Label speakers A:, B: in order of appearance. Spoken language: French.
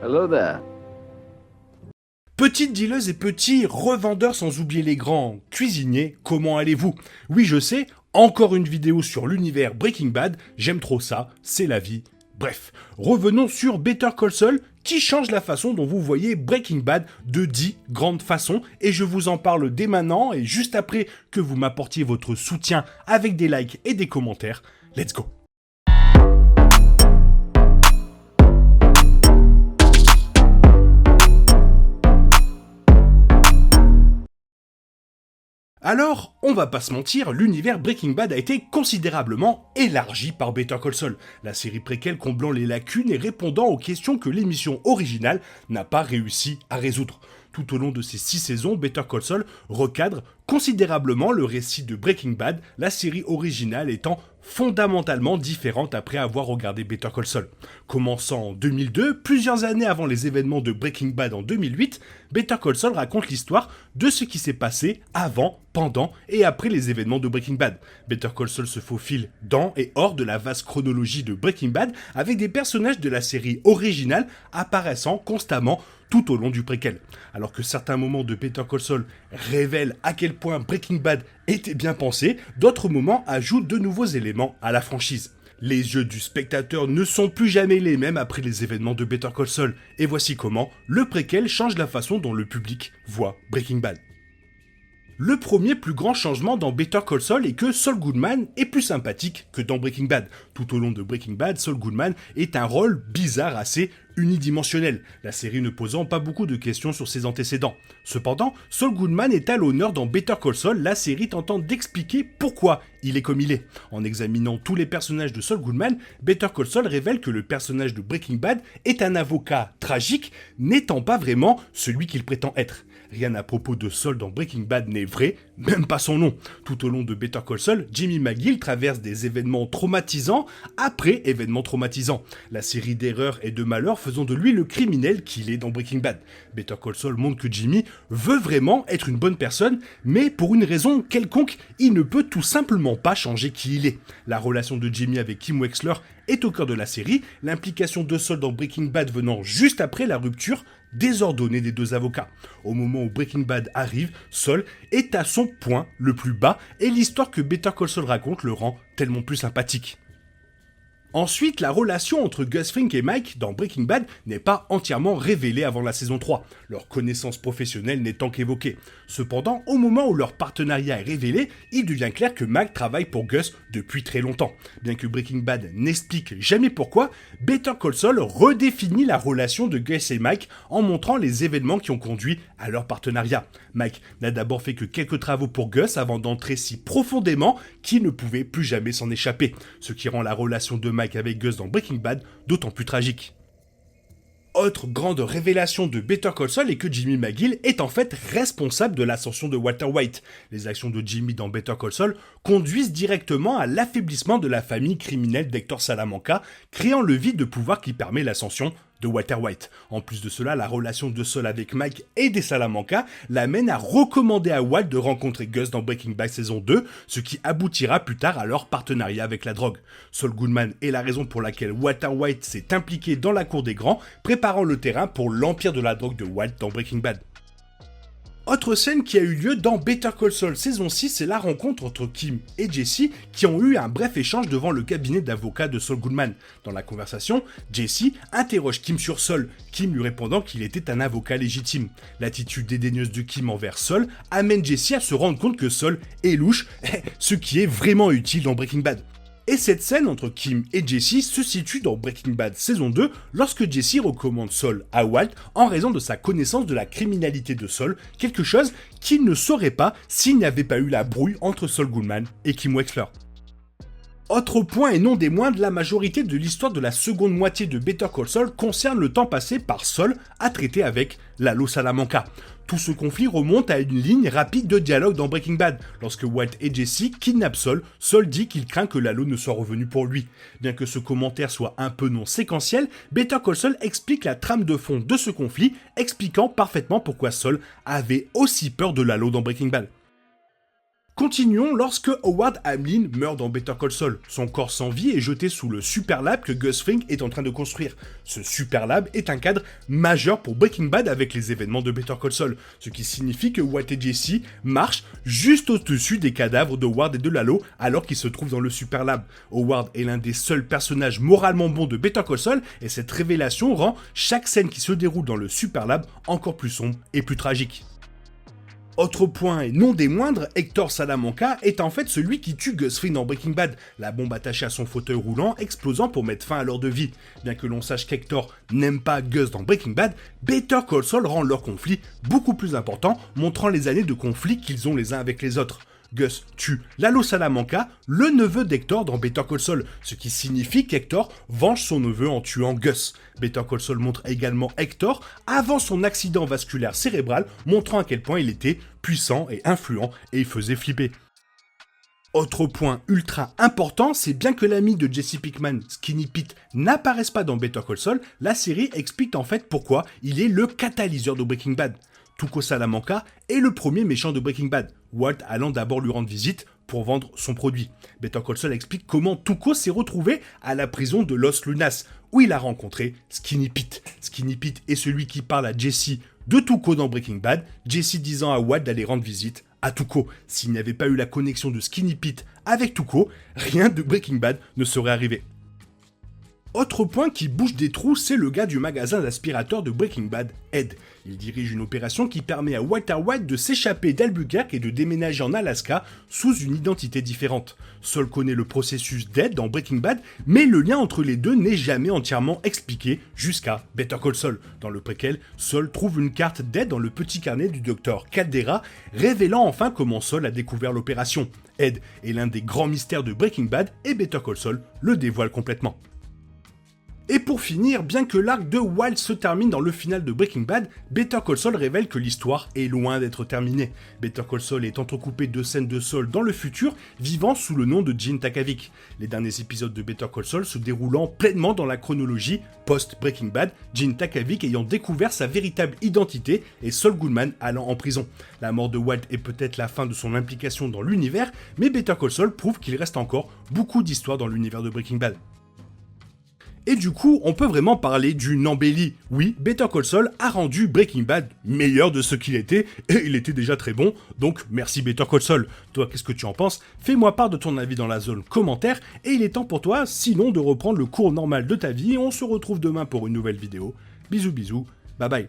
A: Hello there.
B: Petites dealeuses et petits revendeurs sans oublier les grands cuisiniers, comment allez-vous? Oui, je sais, encore une vidéo sur l'univers Breaking Bad, j'aime trop ça, c'est la vie. Bref, revenons sur Better Call Saul qui change la façon dont vous voyez Breaking Bad de 10 grandes façons et je vous en parle dès maintenant et juste après que vous m'apportiez votre soutien avec des likes et des commentaires. Let's go! Alors, on va pas se mentir, l'univers Breaking Bad a été considérablement élargi par Better Call Saul, la série préquelle comblant les lacunes et répondant aux questions que l'émission originale n'a pas réussi à résoudre. Tout au long de ces 6 saisons, Better Call Saul recadre considérablement le récit de Breaking Bad, la série originale étant fondamentalement différente après avoir regardé Better Call Saul. Commençant en 2002, plusieurs années avant les événements de Breaking Bad en 2008, Better Call Saul raconte l'histoire de ce qui s'est passé avant, pendant et après les événements de Breaking Bad. Better Call Saul se faufile dans et hors de la vaste chronologie de Breaking Bad avec des personnages de la série originale apparaissant constamment tout au long du préquel. Alors que certains moments de Better Call Saul révèlent à quel point Breaking Bad était bien pensé, d'autres moments ajoutent de nouveaux éléments à la franchise. Les yeux du spectateur ne sont plus jamais les mêmes après les événements de Better Call Saul, et voici comment le préquel change la façon dont le public voit Breaking Bad. Le premier plus grand changement dans Better Call Saul est que Saul Goodman est plus sympathique que dans Breaking Bad. Tout au long de Breaking Bad, Saul Goodman est un rôle bizarre assez unidimensionnel, la série ne posant pas beaucoup de questions sur ses antécédents. Cependant, Saul Goodman est à l'honneur dans Better Call Saul, la série tentant d'expliquer pourquoi il est comme il est. En examinant tous les personnages de Saul Goodman, Better Call Saul révèle que le personnage de Breaking Bad est un avocat tragique, n'étant pas vraiment celui qu'il prétend être. Rien à propos de Saul dans Breaking Bad n'est vrai, même pas son nom. Tout au long de Better Call Saul, Jimmy McGill traverse des événements traumatisants après événements traumatisants. La série d'erreurs et de malheurs faisant de lui le criminel qu'il est dans Breaking Bad. Better Call Saul montre que Jimmy veut vraiment être une bonne personne, mais pour une raison quelconque, il ne peut tout simplement pas changer qui il est. La relation de Jimmy avec Kim Wexler est au cœur de la série, l'implication de Saul dans Breaking Bad venant juste après la rupture désordonnée des deux avocats. Au moment où Breaking Bad arrive, Saul est à son point le plus bas et l'histoire que Better Call Saul raconte le rend tellement plus sympathique. Ensuite, la relation entre Gus Fring et Mike dans Breaking Bad n'est pas entièrement révélée avant la saison 3, leur connaissance professionnelle n'étant qu'évoquée. Cependant, au moment où leur partenariat est révélé, il devient clair que Mike travaille pour Gus depuis très longtemps. Bien que Breaking Bad n'explique jamais pourquoi, Better Call Saul redéfinit la relation de Gus et Mike en montrant les événements qui ont conduit à leur partenariat. Mike n'a d'abord fait que quelques travaux pour Gus avant d'entrer si profondément qu'il ne pouvait plus jamais s'en échapper, ce qui rend la relation de Mike avec Gus dans Breaking Bad d'autant plus tragique. Autre grande révélation de Better Call Saul est que Jimmy McGill est en fait responsable de l'ascension de Walter White. Les actions de Jimmy dans Better Call Saul conduisent directement à l'affaiblissement de la famille criminelle d'Hector Salamanca, créant le vide de pouvoir qui permet l'ascension de Walter White. En plus de cela, la relation de Saul avec Mike et des Salamanca l'amène à recommander à Walt de rencontrer Gus dans Breaking Bad saison 2, ce qui aboutira plus tard à leur partenariat avec la drogue. Saul Goodman est la raison pour laquelle Walter White s'est impliqué dans la cour des grands, préparant le terrain pour l'empire de la drogue de Walt dans Breaking Bad. Autre scène qui a eu lieu dans Better Call Saul saison 6, c'est la rencontre entre Kim et Jesse qui ont eu un bref échange devant le cabinet d'avocats de Saul Goodman. Dans la conversation, Jesse interroge Kim sur Saul, Kim lui répondant qu'il était un avocat légitime. L'attitude dédaigneuse de Kim envers Saul amène Jesse à se rendre compte que Saul est louche, ce qui est vraiment utile dans Breaking Bad. Et cette scène entre Kim et Jesse se situe dans Breaking Bad saison 2 lorsque Jesse recommande Saul à Walt en raison de sa connaissance de la criminalité de Saul, quelque chose qu'il ne saurait pas s'il n'y avait pas eu la brouille entre Saul Goodman et Kim Wexler. Autre point et non des moindres, la majorité de l'histoire de la seconde moitié de Better Call Saul concerne le temps passé par Saul à traiter avec Lalo Salamanca. Tout ce conflit remonte à une ligne rapide de dialogue dans Breaking Bad. Lorsque Walt et Jesse kidnappent Saul, Saul dit qu'il craint que Lalo ne soit revenu pour lui. Bien que ce commentaire soit un peu non séquentiel, Better Call Saul explique la trame de fond de ce conflit, expliquant parfaitement pourquoi Saul avait aussi peur de Lalo dans Breaking Bad. Continuons lorsque Howard Hamlin meurt dans Better Call Saul. Son corps sans vie est jeté sous le Super Lab que Gus Fring est en train de construire. Ce Super Lab est un cadre majeur pour Breaking Bad avec les événements de Better Call Saul, ce qui signifie que Walt et Jesse marchent juste au-dessus des cadavres de Howard et de Lalo alors qu'ils se trouvent dans le Super Lab. Howard est l'un des seuls personnages moralement bons de Better Call Saul et cette révélation rend chaque scène qui se déroule dans le Super Lab encore plus sombre et plus tragique. Autre point et non des moindres, Hector Salamanca est en fait celui qui tue Gus Fring dans Breaking Bad, la bombe attachée à son fauteuil roulant explosant pour mettre fin à leur de vie. Bien que l'on sache qu'Hector n'aime pas Gus dans Breaking Bad, Better Call Saul rend leur conflit beaucoup plus important, montrant les années de conflit qu'ils ont les uns avec les autres. Gus tue Lalo Salamanca, le neveu d'Hector dans Better Call Saul, ce qui signifie qu'Hector venge son neveu en tuant Gus. Better Call Saul montre également Hector avant son accident vasculaire cérébral, montrant à quel point il était puissant et influent et il faisait flipper. Autre point ultra important, c'est bien que l'ami de Jesse Pinkman, Skinny Pete, n'apparaisse pas dans Better Call Saul, la série explique en fait pourquoi il est le catalyseur de Breaking Bad. Tuco Salamanca est le premier méchant de Breaking Bad, Walt allant d'abord lui rendre visite pour vendre son produit. Better Call Saul explique comment Tuco s'est retrouvé à la prison de Los Lunas, où il a rencontré Skinny Pete. Skinny Pete est celui qui parle à Jesse de Tuco dans Breaking Bad, Jesse disant à Walt d'aller rendre visite à Tuco. S'il n'y avait pas eu la connexion de Skinny Pete avec Tuco, rien de Breaking Bad ne serait arrivé. Autre point qui bouge des trous, c'est le gars du magasin d'aspirateurs de Breaking Bad, Ed. Il dirige une opération qui permet à Walter White de s'échapper d'Albuquerque et de déménager en Alaska sous une identité différente. Saul connaît le processus d'Ed dans Breaking Bad, mais le lien entre les deux n'est jamais entièrement expliqué jusqu'à Better Call Saul, dans le préquel, Saul trouve une carte d'Ed dans le petit carnet du docteur Caldera, révélant enfin comment Saul a découvert l'opération. Ed est l'un des grands mystères de Breaking Bad et Better Call Saul le dévoile complètement. Et pour finir, bien que l'arc de Walt se termine dans le final de Breaking Bad, Better Call Saul révèle que l'histoire est loin d'être terminée. Better Call Saul est entrecoupé de scènes de Saul dans le futur, vivant sous le nom de Gene Takavik. Les derniers épisodes de Better Call Saul se déroulant pleinement dans la chronologie post-Breaking Bad, Gene Takavik ayant découvert sa véritable identité et Saul Goodman allant en prison. La mort de Walt est peut-être la fin de son implication dans l'univers, mais Better Call Saul prouve qu'il reste encore beaucoup d'histoires dans l'univers de Breaking Bad. Et du coup, on peut vraiment parler d'une embellie. Oui, Better Call Saul a rendu Breaking Bad meilleur de ce qu'il était, et il était déjà très bon, donc merci Better Call Saul. Toi, qu'est-ce que tu en penses? Fais-moi part de ton avis dans la zone commentaire, et il est temps pour toi, sinon, de reprendre le cours normal de ta vie, et on se retrouve demain pour une nouvelle vidéo. Bisous bisous, bye bye.